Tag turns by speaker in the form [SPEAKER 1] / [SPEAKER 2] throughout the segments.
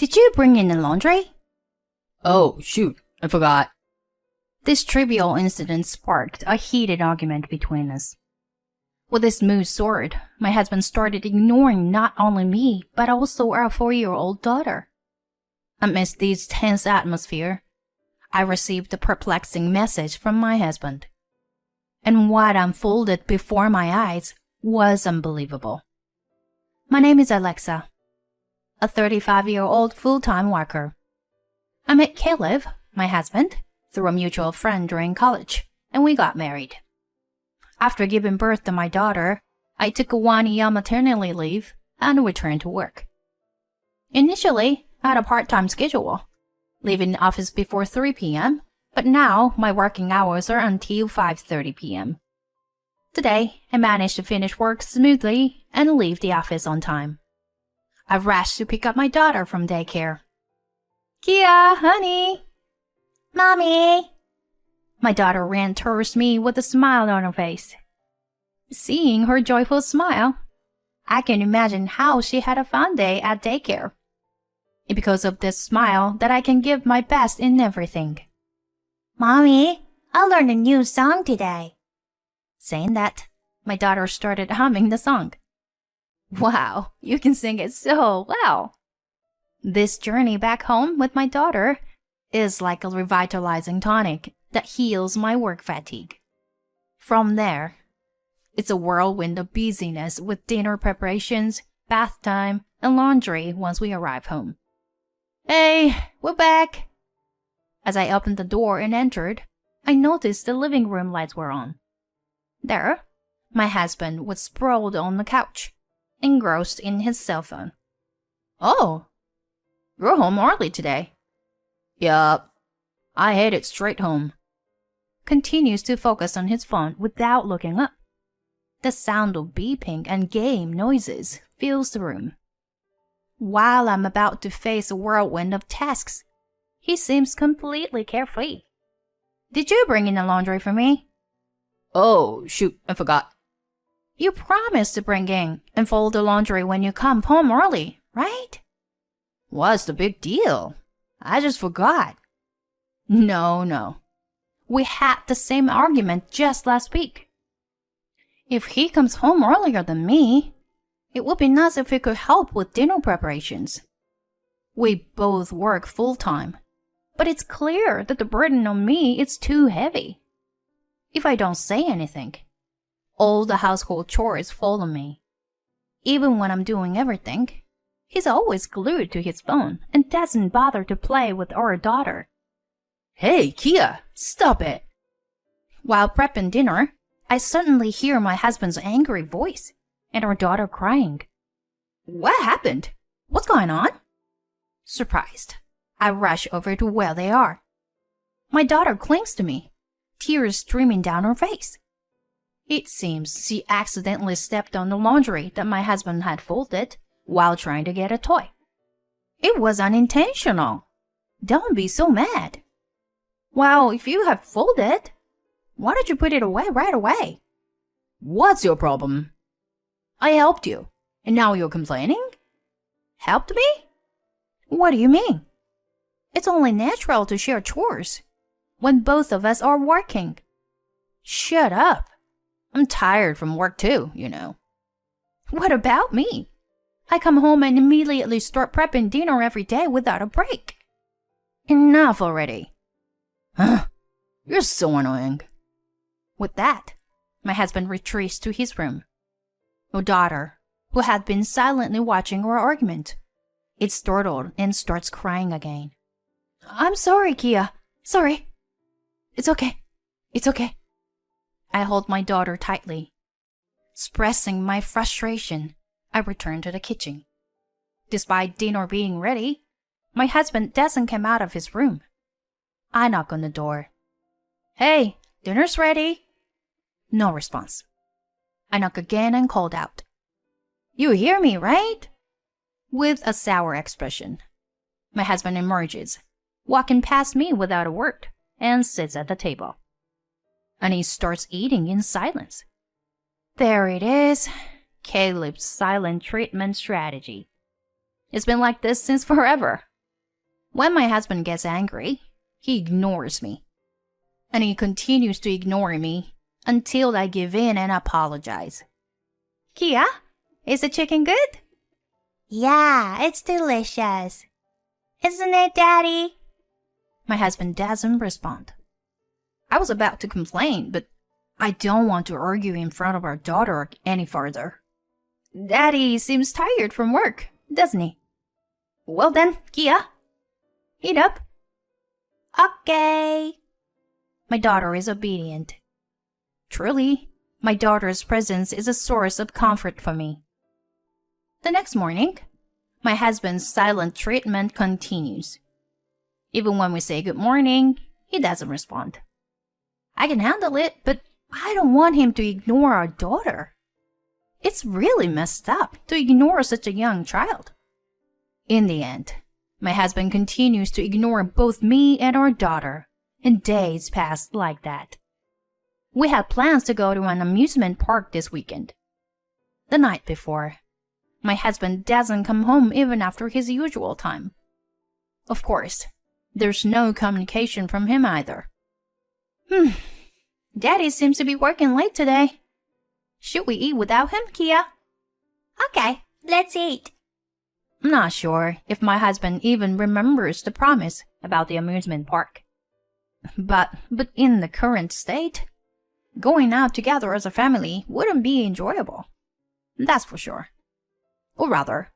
[SPEAKER 1] Did you bring in the laundry?
[SPEAKER 2] Oh, shoot, I forgot.
[SPEAKER 1] This trivial incident sparked a heated argument between us. With this mood soared, my husband started ignoring not only me, but also our 4-year-old daughter. Amidst this tense atmosphere, I received a perplexing message from my husband. And what unfolded before my eyes was unbelievable. My name is Alexa, a 35-year-old full-time worker. I met Caleb, my husband, through a mutual friend during college, and we got married. After giving birth to my daughter, I took a 1-year maternity leave and returned to work. Initially, I had a part-time schedule, leaving the office before 3 p.m., but now my working hours are until 5:30 p.m. Today, I managed to finish work smoothly and leave the office on time. I rushed to pick up my daughter from daycare. Kia, honey! Mommy! My daughter ran towards me with a smile on her face. Seeing her joyful smile, I can imagine how she had a fun day at daycare. It's because of this smile that I can give my best in everything. Mommy, I learned a new song today. Saying that, my daughter started humming the song. Wow, you can sing it so well. This journey back home with my daughter is like a revitalizing tonic that heals my work fatigue. From there, it's a whirlwind of busyness with dinner preparations, bath time, and laundry once we arrive home. Hey, we're back! As I opened the door and entered, I noticed the living room lights were on. There, my husband was sprawled on the couch, engrossed in his cell phone. Oh, you're home early today. Yup, I headed straight home. Continues to focus on his phone without looking up. The sound of beeping and game noises fills the room. While I'm about to face a whirlwind of tasks, he seems completely carefree. Did you bring in the laundry for me?
[SPEAKER 2] Oh, shoot, I forgot.
[SPEAKER 1] You promised to bring in and fold the laundry when you come home early, right?
[SPEAKER 2] What's the big deal? I just forgot.
[SPEAKER 1] No. We had the same argument just last week. If he comes home earlier than me, it would be nice if he could help with dinner preparations. We both work full-time, but it's clear that the burden on me is too heavy. If I don't say anything, all the household chores fall on me. Even when I'm doing everything, he's always glued to his phone and doesn't bother to play with our daughter.
[SPEAKER 2] Hey, Kia, stop it!
[SPEAKER 1] While prepping dinner, I suddenly hear my husband's angry voice and our daughter crying. What happened? What's going on? Surprised, I rush over to where they are. My daughter clings to me, tears streaming down her face. It seems she accidentally stepped on the laundry that my husband had folded while trying to get a toy. It was unintentional. Don't be so mad. Well, if you have folded, why did you put it away right away?
[SPEAKER 2] What's your problem?
[SPEAKER 1] I helped you,
[SPEAKER 2] and now you're complaining?
[SPEAKER 1] Helped me? What do you mean? It's only natural to share chores when both of us are working. Shut up.
[SPEAKER 2] I'm tired from work too, you know.
[SPEAKER 1] What about me? I come home and immediately start prepping dinner every day without a break.
[SPEAKER 2] Enough already. Huh? You're so annoying.
[SPEAKER 1] With that, my husband retreats to his room. Our daughter, who had been silently watching our argument, is startled and starts crying again. I'm sorry, Kia. Sorry. It's okay. I hold my daughter tightly. Expressing my frustration, I return to the kitchen. Despite dinner being ready, my husband doesn't come out of his room. I knock on the door. Hey, dinner's ready. No response. I knock again and called out. You hear me, right? With a sour expression, my husband emerges, walking past me without a word, and sits at the table. And he starts eating in silence. There it is, Caleb's silent treatment strategy. It's been like this since forever, When my husband gets angry, he ignores me. And he continues to ignore me until I give in and apologize. Kia, is the chicken good?
[SPEAKER 3] Yeah, it's delicious. Isn't it, Daddy?
[SPEAKER 1] My husband doesn't respond. I was about to complain, but I don't want to argue in front of our daughter any further. Daddy seems tired from work, doesn't he? Well then, Kia, eat up.
[SPEAKER 3] Okay.
[SPEAKER 1] My daughter is obedient. Truly, my daughter's presence is a source of comfort for me. The next morning, my husband's silent treatment continues. Even when we say good morning, he doesn't respond. I can handle it, but I don't want him to ignore our daughter. It's really messed up to ignore such a young child. In the end, my husband continues to ignore both me and our daughter, and days pass like that. We had plans to go to an amusement park this weekend. The night before, my husband doesn't come home even after his usual time. Of course, there's no communication from him either. Daddy seems to be working late today. Should we eat without him, Kia?
[SPEAKER 3] Okay, let's eat.
[SPEAKER 1] I'm not sure if my husband even remembers the promise about the amusement park. But in the current state, going out together as a family wouldn't be enjoyable. That's for sure. Or rather,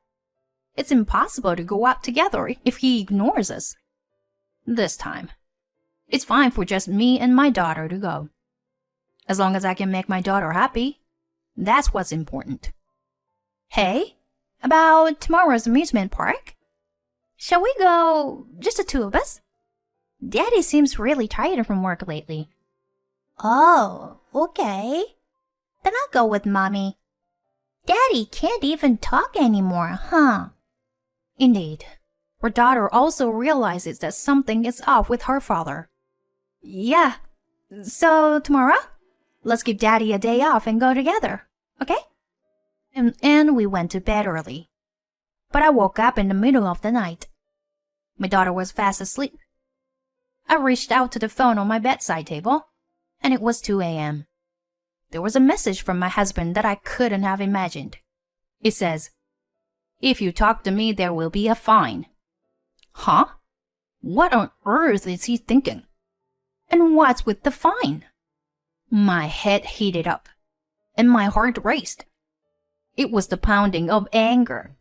[SPEAKER 1] it's impossible to go out together if he ignores us. This time, it's fine for just me and my daughter to go. As long as I can make my daughter happy, that's what's important. Hey, about tomorrow's amusement park? Shall we go just the two of us? Daddy seems really tired from work lately.
[SPEAKER 3] Oh, okay. Then I'll go with Mommy. Daddy can't even talk anymore, huh?
[SPEAKER 1] Indeed. Our daughter also realizes that something is off with her father. Yeah. So tomorrow, let's give Daddy a day off and go together, okay? And we went to bed early. But I woke up in the middle of the night. My daughter was fast asleep. I reached out to the phone on my bedside table, and it was 2 a.m. There was a message from my husband that I couldn't have imagined. It says, "If you talk to me, there will be a fine." Huh? What on earth is he thinking? And what's with the fine? My head heated up, and my heart raced. It was the pounding of anger.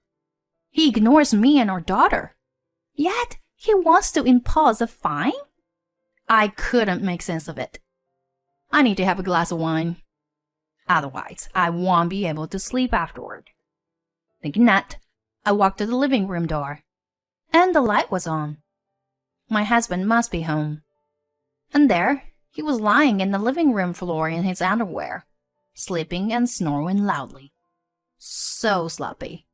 [SPEAKER 1] He ignores me and our daughter, yet he wants to impose a fine? I couldn't make sense of it. I need to have a glass of wine. Otherwise, I won't be able to sleep afterward. Thinking that, I walked to the living room door, and the light was on. My husband must be home. And there, he was lying in the living room floor in his underwear, sleeping and snoring loudly. So sloppy.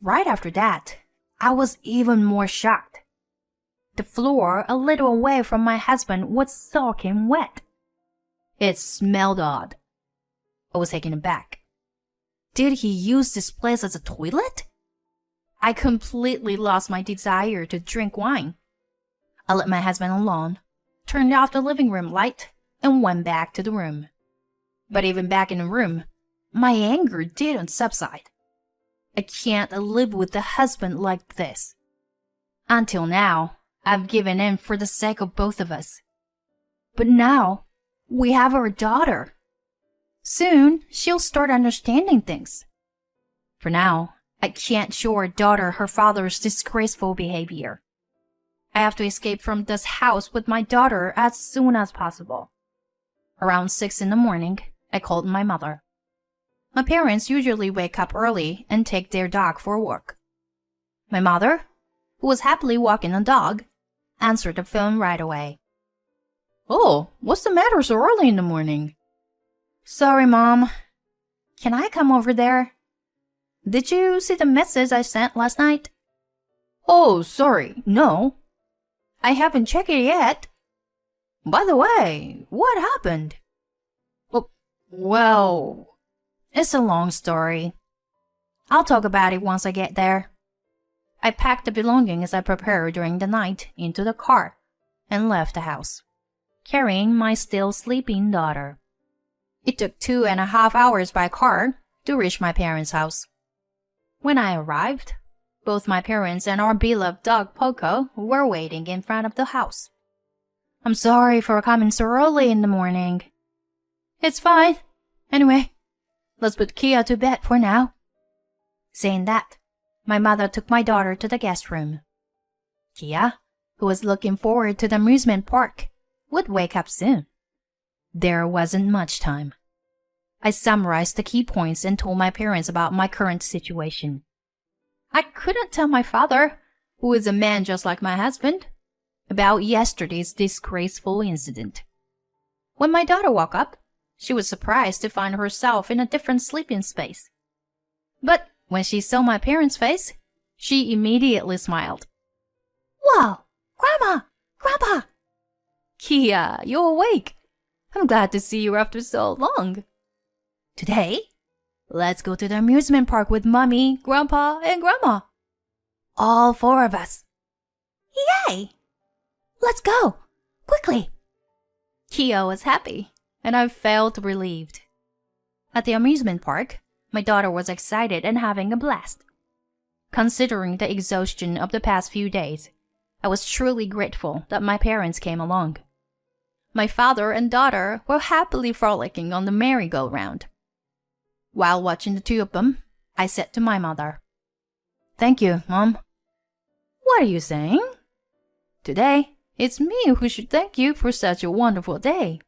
[SPEAKER 1] Right after that, I was even more shocked. The floor a little away from my husband was soaking wet. It smelled odd. I was taken aback. Did he use this place as a toilet? I completely lost my desire to drink wine. I let my husband alone, turned off the living room light, and went back to the room. But even back in the room, my anger didn't subside. I can't live with a husband like this. Until now, I've given in for the sake of both of us. But now, we have our daughter. Soon, she'll start understanding things. For now, I can't show our daughter her father's disgraceful behavior. I have to escape from this house with my daughter as soon as possible. Around 6 in the morning, I called my mother. My parents usually wake up early and take their dog for a walk. My mother, who was happily walking the dog, answered the phone right away. "Oh, what's the matter so early in the morning?" "Sorry, Mom. Can I come over there? Did you see the message I sent last night?" "Oh, sorry, no. I haven't checked it yet. By the way, what happened?" Well, it's a long story. I'll talk about it once I get there. I packed the belongings I prepared during the night into the car and left the house, carrying my still sleeping daughter. It took 2.5 hours by car to reach my parents' house. When I arrived, both my parents and our beloved dog Poco were waiting in front of the house. I'm sorry for coming so early in the morning. It's fine. Anyway, let's put Kia to bed for now. Saying that, my mother took my daughter to the guest room. Kia, who was looking forward to the amusement park, would wake up soon. There wasn't much time. I summarized the key points and told my parents about my current situation. I couldn't tell my father, who is a man just like my husband, about yesterday's disgraceful incident. When my daughter woke up, she was surprised to find herself in a different sleeping space. But when she saw my parents' face, she immediately smiled.
[SPEAKER 3] Whoa! Grandma! Grandpa!
[SPEAKER 1] Kia, you're awake. I'm glad to see you after so long. Today, let's go to the amusement park with Mommy, Grandpa, and Grandma. All 4 of us.
[SPEAKER 3] Yay! Let's go! Quickly!
[SPEAKER 1] Kia was happy, and I felt relieved. At the amusement park, my daughter was excited and having a blast. Considering the exhaustion of the past few days, I was truly grateful that my parents came along. My father and daughter were happily frolicking on the merry-go-round. While watching the 2 of them, I said to my mother, "Thank you, Mom." "What are you saying?" "Today, it's me who should thank you for such a wonderful day."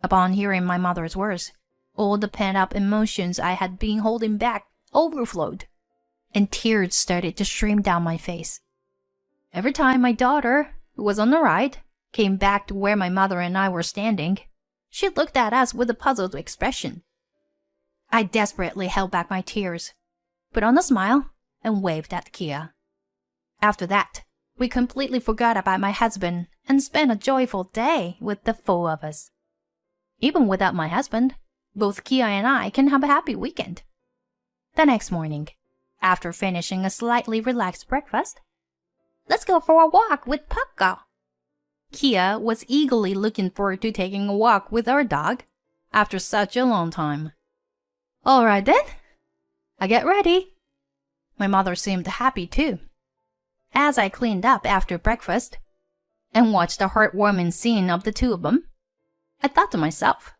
[SPEAKER 1] Upon hearing my mother's words, all the pent-up emotions I had been holding back overflowed, and tears started to stream down my face. Every time my daughter, who was on the ride, came back to where my mother and I were standing, she looked at us with a puzzled expression. I desperately held back my tears, put on a smile, and waved at Kia. After that, we completely forgot about my husband and spent a joyful day with the 4 of us. Even without my husband, both Kia and I can have a happy weekend. The next morning, after finishing a slightly relaxed breakfast,
[SPEAKER 3] let's go for a walk with Poco.
[SPEAKER 1] Kia was eagerly looking forward to taking a walk with our dog after such a long time. All right then, I get ready. My mother seemed happy too. As I cleaned up after breakfast and watched the heartwarming scene of the 2 of them, I thought to myself,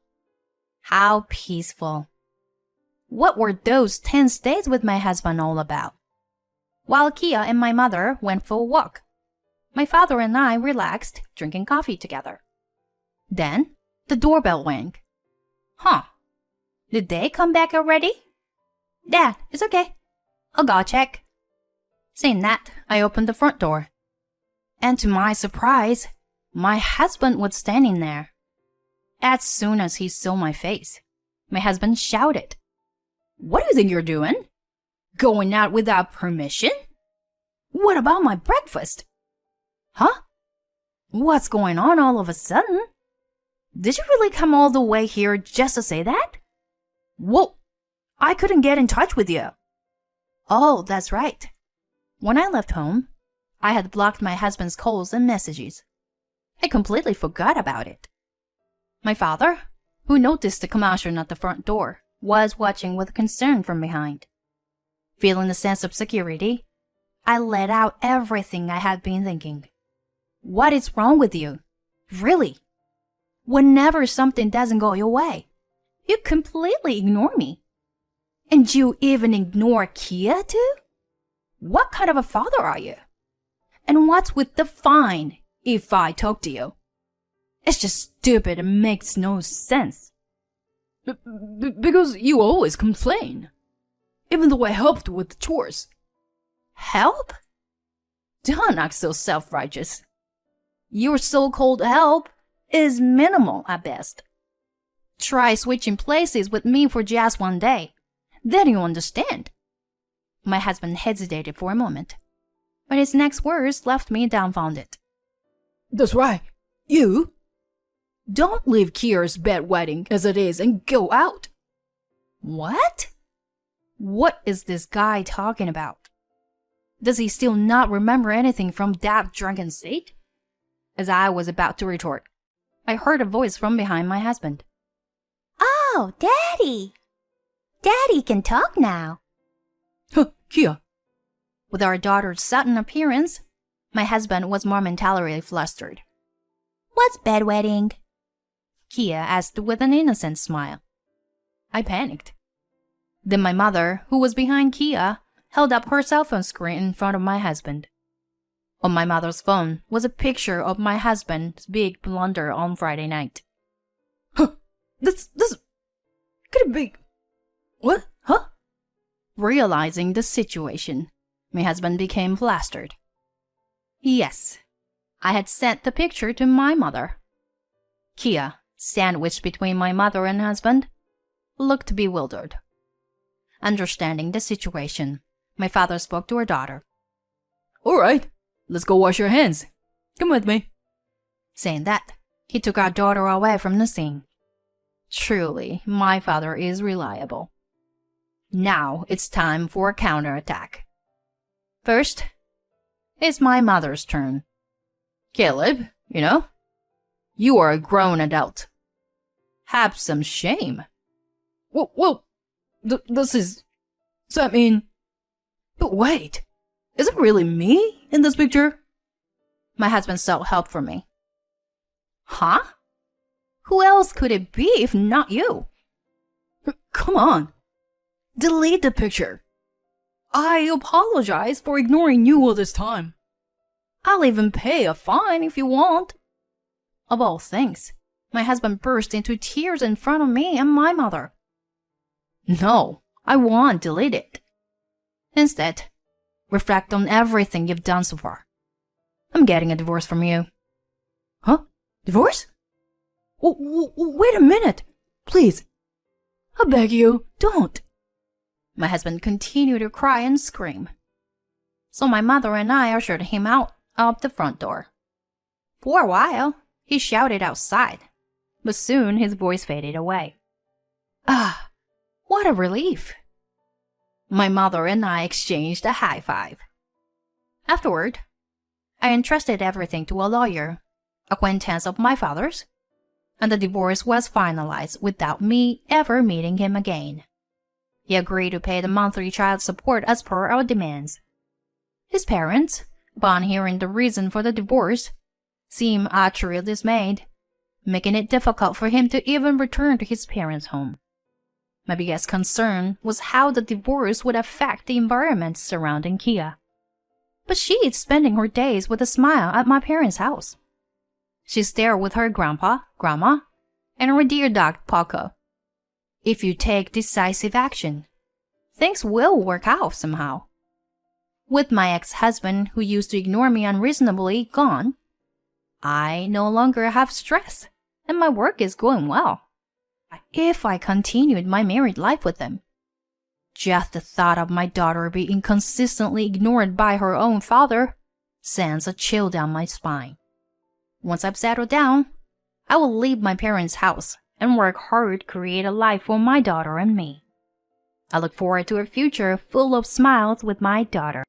[SPEAKER 1] how peaceful. What were those tense days with my husband all about? While Kia and my mother went for a walk, my father and I relaxed, drinking coffee together. Then the doorbell rang. Huh. Did they come back already? Dad, it's okay. I'll go check. Saying that, I opened the front door. And to my surprise, my husband was standing there. As soon as he saw my face, my husband shouted, "What do you think you're doing? Going out without permission? What about my breakfast? Huh? What's going on all of a sudden? Did you really come all the way here just to say that? Whoa, I couldn't get in touch with you." Oh, that's right. When I left home, I had blocked my husband's calls and messages. I completely forgot about it. My father, who noticed the commotion at the front door, was watching with concern from behind. Feeling a sense of security, I let out everything I had been thinking. What is wrong with you? Really? Whenever something doesn't go your way, you completely ignore me. And you even ignore Kia too? What kind of a father are you? And what's with the fine if I talk to you? It's just stupid and makes no sense. Because you always complain. Even though I helped with the chores. Help? Don't act so self-righteous. Your so-called help is minimal at best. Try switching places with me for just one day. Then you understand. My husband hesitated for a moment, but his next words left me dumbfounded. That's right. You? Don't leave Kia's bed waiting as it is and go out. What? What is this guy talking about? Does he still not remember anything from that drunken state? As I was about to retort, I heard a voice from behind my husband.
[SPEAKER 3] Oh, Daddy! Daddy can talk now.
[SPEAKER 4] Huh, Kia.
[SPEAKER 1] With our daughter's sudden appearance, my husband was momentarily flustered.
[SPEAKER 3] What's bedwetting?
[SPEAKER 1] Kia asked with an innocent smile. I panicked. Then my mother, who was behind Kia, held up her cell phone screen in front of my husband. On my mother's phone was a picture of my husband's big blunder on Friday night.
[SPEAKER 4] Huh, this, could it be? What? Huh?
[SPEAKER 1] Realizing the situation, my husband became flustered. Yes, I had sent the picture to my mother. Kia, sandwiched between my mother and husband, looked bewildered. Understanding the situation, my father spoke to our daughter.
[SPEAKER 4] All right, let's go wash your hands. Come with me.
[SPEAKER 1] Saying that, he took our daughter away from the scene. Truly, my father is reliable. Now it's time for a counterattack. First, it's my mother's turn. Caleb, you are a grown adult. Have some shame.
[SPEAKER 4] Well, this is... So I mean... But wait, is it really me in this picture?
[SPEAKER 1] My husband sought help from me. Huh? Who else could it be if not you?
[SPEAKER 4] Come on. Delete the picture. I apologize for ignoring you all this time.
[SPEAKER 1] I'll even pay a fine if you want. Of all things, my husband burst into tears in front of me and my mother. No, I won't delete it. Instead, reflect on everything you've done so far. I'm getting a divorce from you.
[SPEAKER 4] Huh? Divorce? Wait a minute. Please. I beg you, don't.
[SPEAKER 1] My husband continued to cry and scream. So my mother and I ushered him out of the front door. For a while, he shouted outside, but soon his voice faded away. Ah, what a relief. My mother and I exchanged a high five. Afterward, I entrusted everything to a lawyer, acquaintance of my father's, and the divorce was finalized without me ever meeting him again. He agreed to pay the monthly child support as per our demands. His parents, upon hearing the reason for the divorce, seemed utterly dismayed, making it difficult for him to even return to his parents' home. My biggest concern was how the divorce would affect the environment surrounding Kia. But she is spending her days with a smile at my parents' house. She's there with her grandpa, grandma, and her dear dog Paco. If you take decisive action, things will work out somehow. With my ex-husband, who used to ignore me unreasonably, gone, I no longer have stress, and my work is going well. If I continued my married life with him, just the thought of my daughter being consistently ignored by her own father sends a chill down my spine. Once I've settled down, I will leave my parents' house and work hard to create a life for my daughter and me. I look forward to a future full of smiles with my daughter.